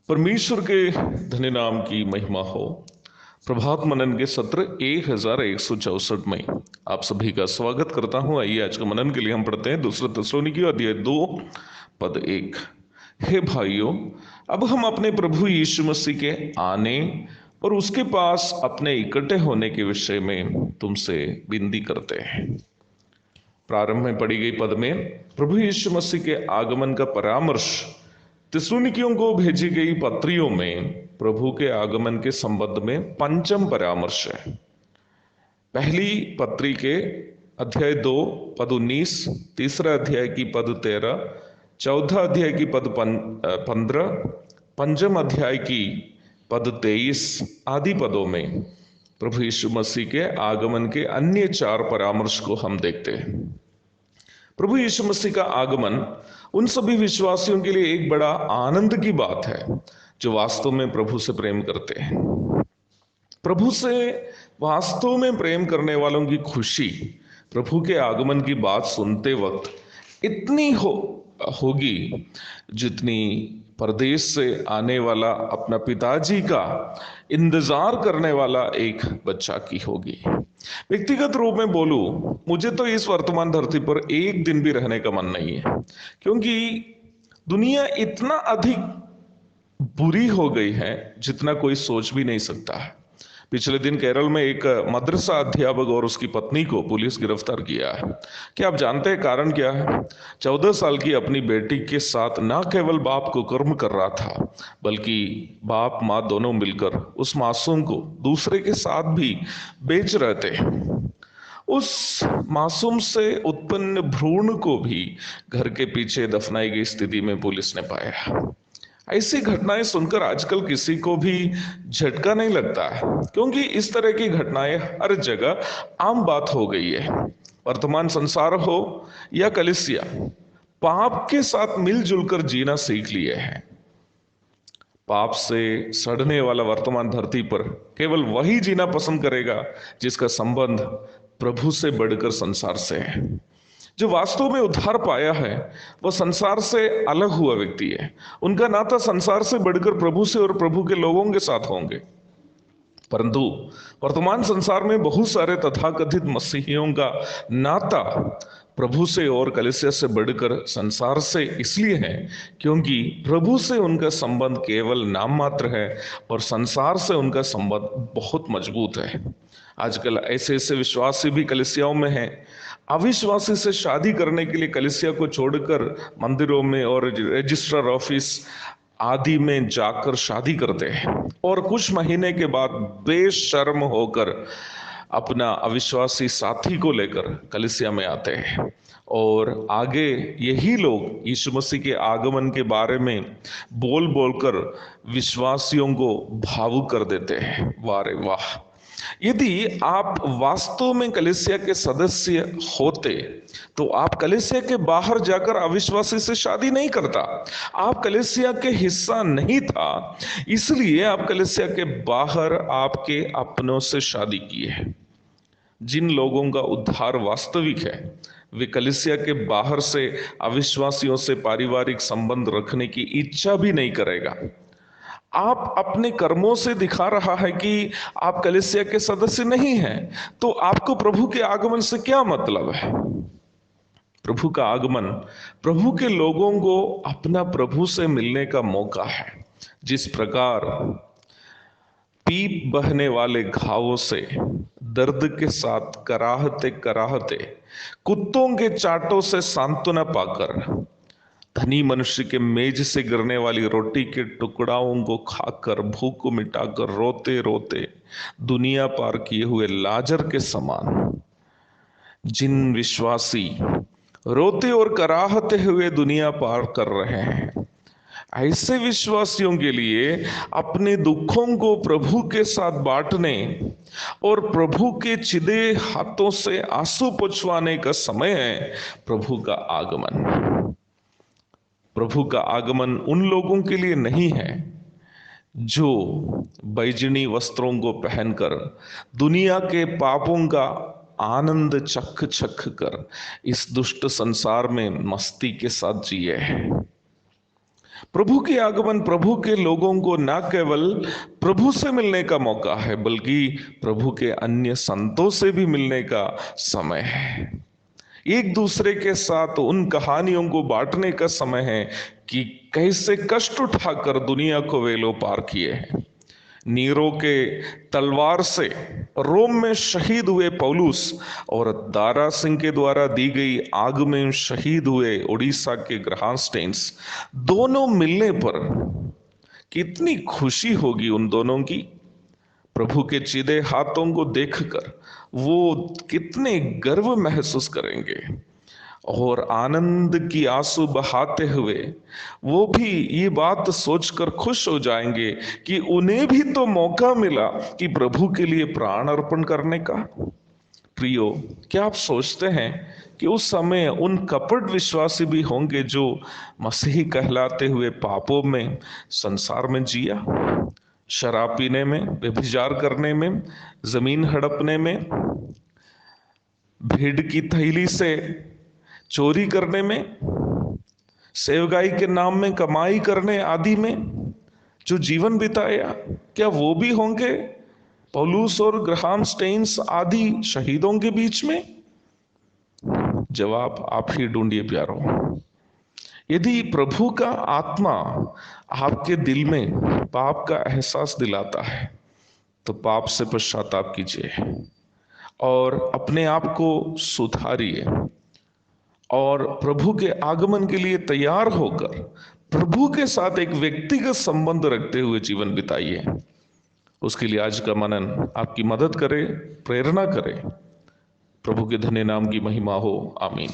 परमेश्वर के धन्य नाम की महिमा हो। प्रभात मनन के सत्र 1164 में आप सभी का स्वागत करता हूं। आइए आज का मनन के लिए हम पढ़ते हैं दूसरा थिस्सलुनीकियों अध्याय 2 पद 1। हे भाइयों, अब हम अपने प्रभु यीशु मसीह के आने और उसके पास अपने इकट्ठे होने के विषय में तुमसे विनती करते हैं। प्रारंभ में पढ़ी गई पद में प्रभु यीशु मसीह के आगमन का परामर्श थिस्सलुनीकियों को भेजी गई पत्रियों में प्रभु के आगमन के संबंध में पंचम परामर्श है। पहली पत्री के अध्याय 2 पद 19, तीसरा अध्याय की पद 13, चौथा अध्याय की पद 15, पंचम अध्याय की पद 23 आदि पदों में प्रभु यीशु मसीह के आगमन के अन्य 4 परामर्श को हम देखते हैं। प्रभु यीशु मसीह का आगमन उन सभी विश्वासियों के लिए एक बड़ा आनंद की बात है जो वास्तव में प्रभु से प्रेम करते हैं। प्रभु से वास्तव में प्रेम करने वालों की खुशी प्रभु के आगमन की बात सुनते वक्त इतनी होगी जितनी परदेश से आने वाला अपना पिताजी का इंतजार करने वाला एक बच्चा की होगी। व्यक्तिगत रूप में बोलूं, मुझे तो इस वर्तमान धरती पर एक दिन भी रहने का मन नहीं है, क्योंकि दुनिया इतना अधिक बुरी हो गई है जितना कोई सोच भी नहीं सकता है। पिछले दिन केरल में एक मदरसा अध्यापक और उसकी पत्नी को पुलिस गिरफ्तार किया है। क्या आप जानते हैं कारण क्या है? 14 साल की अपनी बेटी के साथ न केवल बाप को कर्म कर रहा था, बल्कि बाप माँ दोनों मिलकर उस मासूम को दूसरे के साथ भी बेच रहे थे। उस मासूम से उत्पन्न भ्रूण को भी घर के पीछे दफनाई गई स्थिति में पुलिस ने पाया। ऐसी घटनाएं सुनकर आजकल किसी को भी झटका नहीं लगता है, क्योंकि इस तरह की घटनाएं हर जगह आम बात हो गई है। वर्तमान संसार हो या कलीसिया, पाप के साथ मिलजुल कर जीना सीख लिए हैं। पाप से सड़ने वाला वर्तमान धरती पर केवल वही जीना पसंद करेगा जिसका संबंध प्रभु से बढ़कर संसार से है। जो वास्तव में उद्धार पाया है वह संसार से अलग हुआ व्यक्ति है। उनका नाता संसार से बढ़कर प्रभु से और प्रभु के लोगों के साथ होंगे। परंतु वर्तमान संसार में बहुत सारे तथाकथित मसीहियों का नाता प्रभु से और कलीसिया से बढ़कर संसार से इसलिए है क्योंकि प्रभु से उनका संबंध केवल नाम मात्र है और संसार से उनका संबंध बहुत मजबूत है। आजकल ऐसे ऐसे विश्वासी भी कलीसियाओं में हैं। अविश्वासी से शादी करने के लिए कलीसिया को छोड़कर मंदिरों में और रजिस्ट्रार ऑफिस आदि में जाकर शादी करते हैं और कुछ महीने के बाद बेशर्म होकर अपना अविश्वासी साथी को लेकर कलीसिया में आते हैं और आगे यही लोग यीशु मसीह के आगमन के बारे में बोल बोलकर विश्वासियों को भावुक कर देते हैं। वाह रे वाह! यदि आप वास्तव में कलीसिया के सदस्य होते तो आप कलीसिया के बाहर जाकर अविश्वासी से शादी नहीं करता। आप कलीसिया के हिस्सा नहीं था, इसलिए आप कलीसिया के बाहर आपके अपनों से शादी की है। जिन लोगों का उद्धार वास्तविक है वे कलीसिया के बाहर से अविश्वासियों से पारिवारिक संबंध रखने की इच्छा भी नहीं करेगा। आप अपने कर्मों से दिखा रहा है कि आप कलीसिया के सदस्य नहीं हैं, तो आपको प्रभु के आगमन से क्या मतलब है? प्रभु का आगमन प्रभु के लोगों को अपना प्रभु से मिलने का मौका है। जिस प्रकार पीप बहने वाले घावों से दर्द के साथ कराहते कराहते कुत्तों के चाटों से सांत्वना पाकर धनी मनुष्य के मेज से गिरने वाली रोटी के टुकड़ाओं को खाकर भूख को मिटाकर रोते रोते दुनिया पार किए हुए लाजर के समान जिन विश्वासी रोते और कराहते हुए दुनिया पार कर रहे हैं, ऐसे विश्वासियों के लिए अपने दुखों को प्रभु के साथ बांटने और प्रभु के चिदे हाथों से आंसू पोंछवाने का समय है प्रभु का आगमन। प्रभु का आगमन उन लोगों के लिए नहीं है जो बैजनी वस्त्रों को पहनकर दुनिया के पापों का आनंद चख चख कर इस दुष्ट संसार में मस्ती के साथ जिए हैं। प्रभु के आगमन प्रभु के लोगों को न केवल प्रभु से मिलने का मौका है, बल्कि प्रभु के अन्य संतों से भी मिलने का समय है। एक दूसरे के साथ उन कहानियों को बांटने का समय है कि कैसे कष्ट उठाकर दुनिया को वे लोग पार किए हैं। नीरो के तलवार से रोम में शहीद हुए पौलुस और दारा सिंह के द्वारा दी गई आग में शहीद हुए उड़ीसा के ग्राहम स्टेन्स, दोनों मिलने पर कितनी खुशी होगी उन दोनों की। प्रभु के चिदे हाथों को देखकर वो कितने गर्व महसूस करेंगे और आनंद की आंसू बहाते हुए वो भी ये बात सोचकर खुश हो जाएंगे कि उन्हें भी तो मौका मिला कि प्रभु के लिए प्राण अर्पण करने का। प्रियो, क्या आप सोचते हैं कि उस समय उन कपट विश्वासी भी होंगे जो मसीही कहलाते हुए पापों में संसार में जिया, शराब पीने में, व्यभिचार करने में, जमीन हड़पने में, भीड़ की थैली से चोरी करने में, सेवगाई के नाम में कमाई करने आदि में जो जीवन बिताया, क्या वो भी होंगे पौलुस और ग्राहम स्टेन्स आदि शहीदों के बीच में? जवाब आप ही ढूंढिए प्यारों। यदि प्रभु का आत्मा आपके दिल में पाप का एहसास दिलाता है तो पाप से पश्चाताप कीजिए और अपने आप को सुधारिए और प्रभु के आगमन के लिए तैयार होकर प्रभु के साथ एक व्यक्तिगत संबंध रखते हुए जीवन बिताइए। उसके लिए आज का मनन आपकी मदद करे, प्रेरणा करे। प्रभु के धन्य नाम की महिमा हो। आमीन।